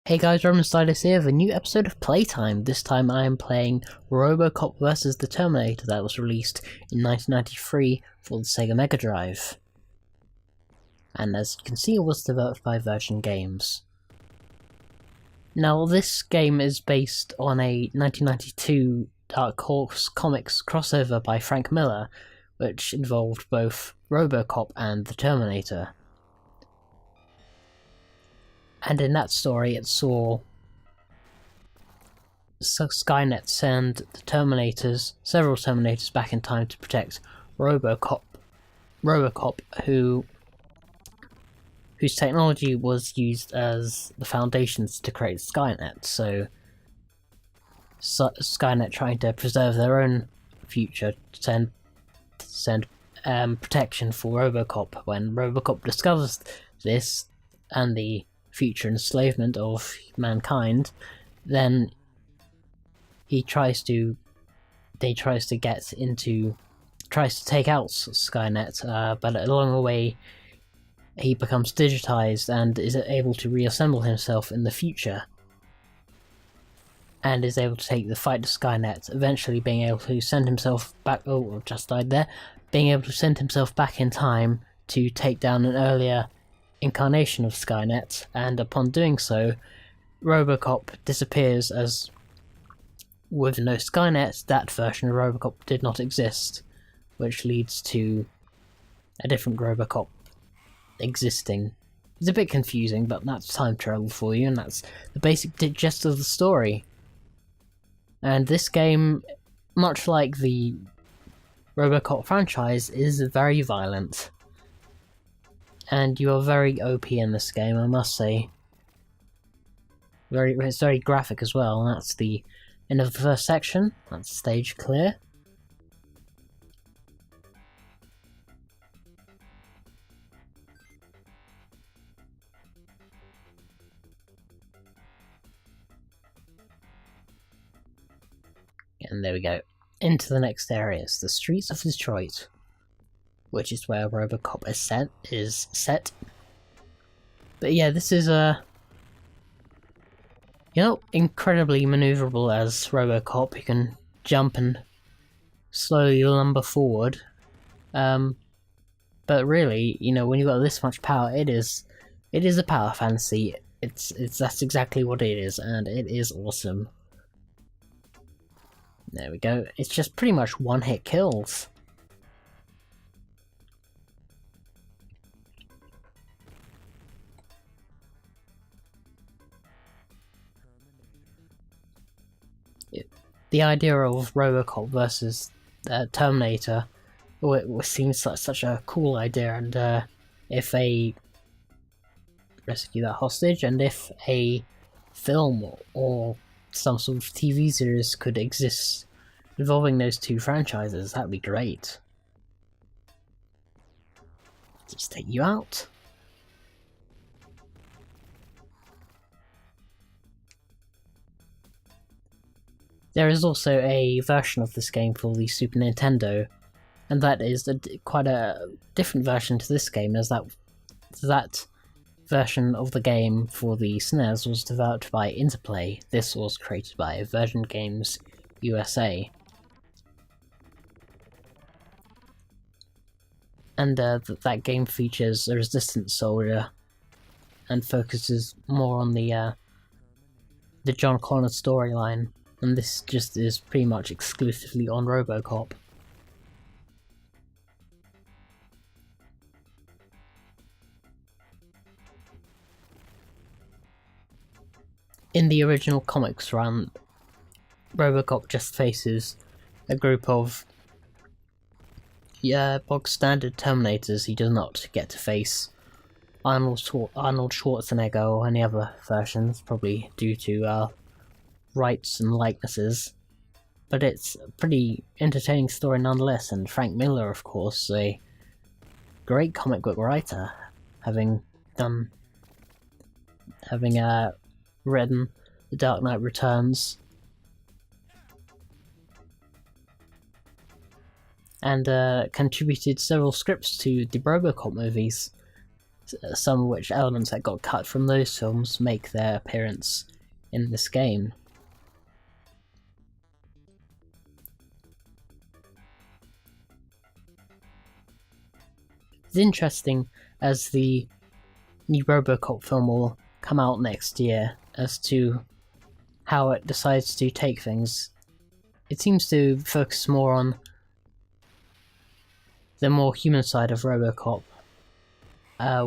Hey guys, Roman Stylus here with a new episode of Playtime. This time I am playing Robocop vs. the Terminator that was released in 1993 for the Sega Mega Drive. And as you can see, it was developed by Virgin Games. Now this game is based on a 1992 Dark Horse Comics crossover by Frank Miller, which involved both Robocop and the Terminator. And in that story, it saw Skynet send several Terminators back in time to protect Robocop, whose technology was used as the foundations to create Skynet. So Skynet trying to preserve their own future to send protection for Robocop. When Robocop discovers this and the future enslavement of mankind, then he tries to take out Skynet, but along the way he becomes digitized and is able to reassemble himself in the future, and is able to take the fight to Skynet, eventually being able to send himself back. Oh, just died there. Being able to send himself back in time to take down an earlier incarnation of Skynet, and upon doing so, Robocop disappears, as with no Skynet, that version of Robocop did not exist, which leads to a different Robocop existing. It's a bit confusing, but that's time travel for you, and that's the basic gist of the story. And this game, much like the Robocop franchise, is very violent. And you are very OP in this game, I must say. It's very graphic as well, and that's the end of the first section. That's stage clear. And there we go. Into the next areas, the streets of Detroit, which is where Robocop is set. But yeah, this is you're not incredibly maneuverable as Robocop. You can jump and slowly lumber forward. But really, when you've got this much power, it is a power fantasy. That's exactly what it is, and it is awesome. There we go. It's just pretty much one-hit kills. The idea of Robocop versus Terminator, it seems like such a cool idea, and if they rescue that hostage, and if a film or some sort of TV series could exist involving those two franchises, that'd be great. Just take you out. There is also a version of this game for the Super Nintendo, and that is quite a different version to this game, as that version of the game for the SNES was developed by Interplay. This was created by Virgin Games USA. And that game features a resistance soldier and focuses more on the John Connor storyline. And this just is pretty much exclusively on Robocop. In the original comics run, Robocop just faces a group of bog standard Terminators. He does not get to face Arnold Schwarzenegger or any other versions, probably due to rights and likenesses, but it's a pretty entertaining story nonetheless. And Frank Miller, of course, a great comic book writer, having written The Dark Knight Returns, and contributed several scripts to the Robocop movies. some of which elements that got cut from those films make their appearance in this game. It's interesting, as the new Robocop film will come out next year, as to how it decides to take things. It seems to focus more on the more human side of Robocop,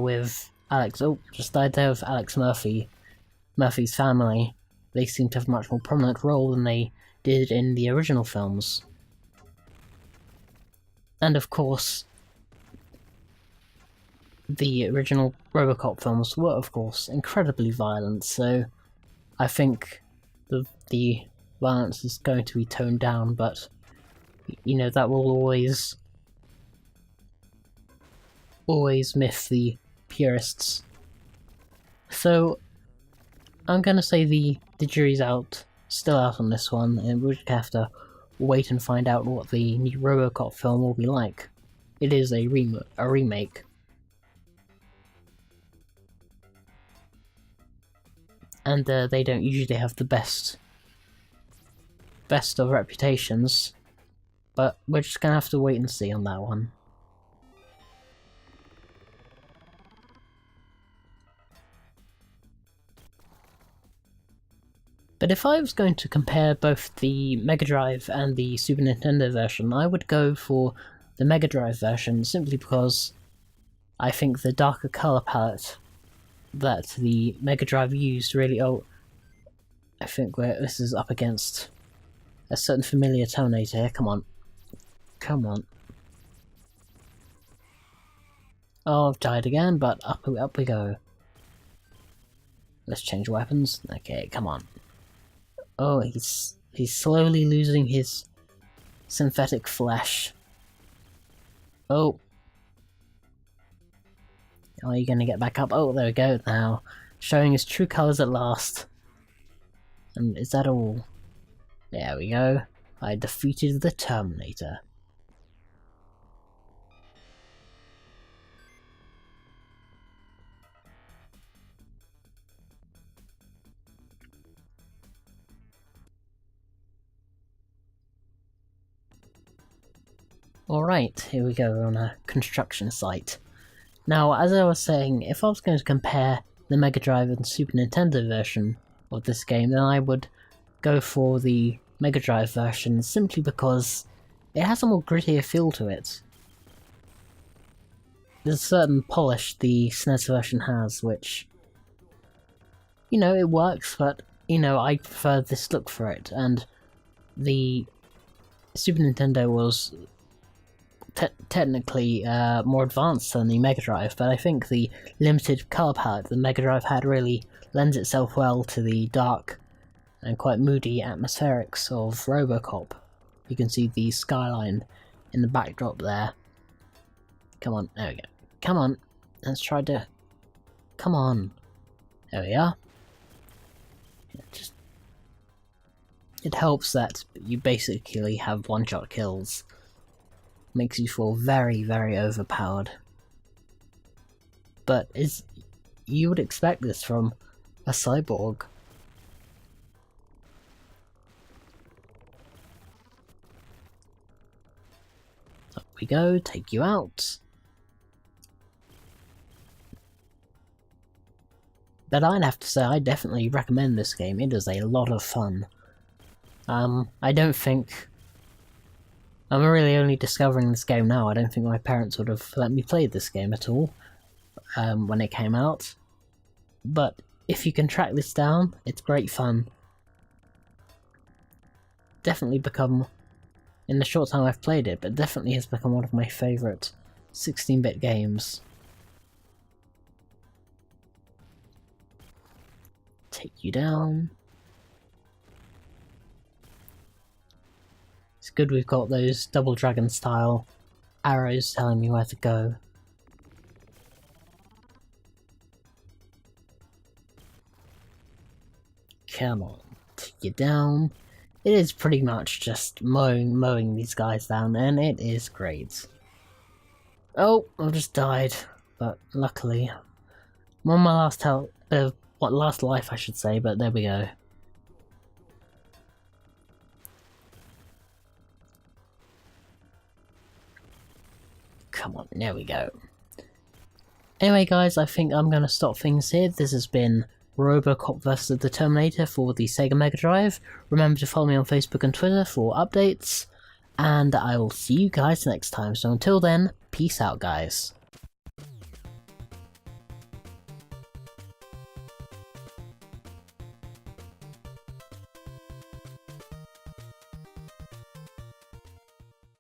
with Alex. Oh, just died there with Alex Murphy's family. They seem to have a much more prominent role than they did in the original films. And of course, the original Robocop films were, of course, incredibly violent, so I think the violence is going to be toned down, but, you know, that will always miff the purists. So, I'm gonna say the jury's still out on this one, and we'll just have to wait and find out what the new Robocop film will be like. It is a remake. And they don't usually have the best of reputations, but we're just gonna have to wait and see on that one. But if I was going to compare both the Mega Drive and the Super Nintendo version, I would go for the Mega Drive version, simply because I think the darker colour palette that the Mega Drive used really... Oh, I think this is up against a certain familiar Terminator here. Come on. Come on. Oh, I've died again, but up we go. Let's change weapons. Okay, come on. Oh, he's slowly losing his synthetic flesh. Oh. Are you going to get back up? Oh, there we go now. Showing his true colours at last. And is that all? There we go. I defeated the Terminator. Alright, here we go, we're on a construction site. Now, as I was saying, if I was going to compare the Mega Drive and Super Nintendo version of this game, then I would go for the Mega Drive version, simply because it has a more grittier feel to it. There's a certain polish the SNES version has, which, you know, it works, but, you know, I prefer this look for it, and the Super Nintendo was technically more advanced than the Mega Drive, but I think the limited colour palette the Mega Drive had really lends itself well to the dark and quite moody atmospherics of Robocop. You can see the skyline in the backdrop there. Come on, there we go. Come on, let's try to... Come on. There we are. It helps that you basically have one-shot kills. Makes you feel very, very overpowered. But you would expect this from a cyborg. Up we go, take you out. But I'd have to say, I definitely recommend this game. It is a lot of fun. I don't think... I'm really only discovering this game now. I don't think my parents would have let me play this game at all when it came out. But if you can track this down, it's great fun. Definitely become, in the short time I've played it, but definitely has become one of my favourite 16-bit games. Take you down. It's good we've got those Double Dragon style arrows telling me where to go. Come on, take you down. It is pretty much just mowing these guys down, and it is great. Oh, I just died, but luckily I'm on my last last life, I should say, but there we go. Come on, there we go. Anyway guys, I think I'm going to stop things here. This has been Robocop vs the Terminator for the Sega Mega Drive. Remember to follow me on Facebook and Twitter for updates, and I will see you guys next time. So until then, peace out guys.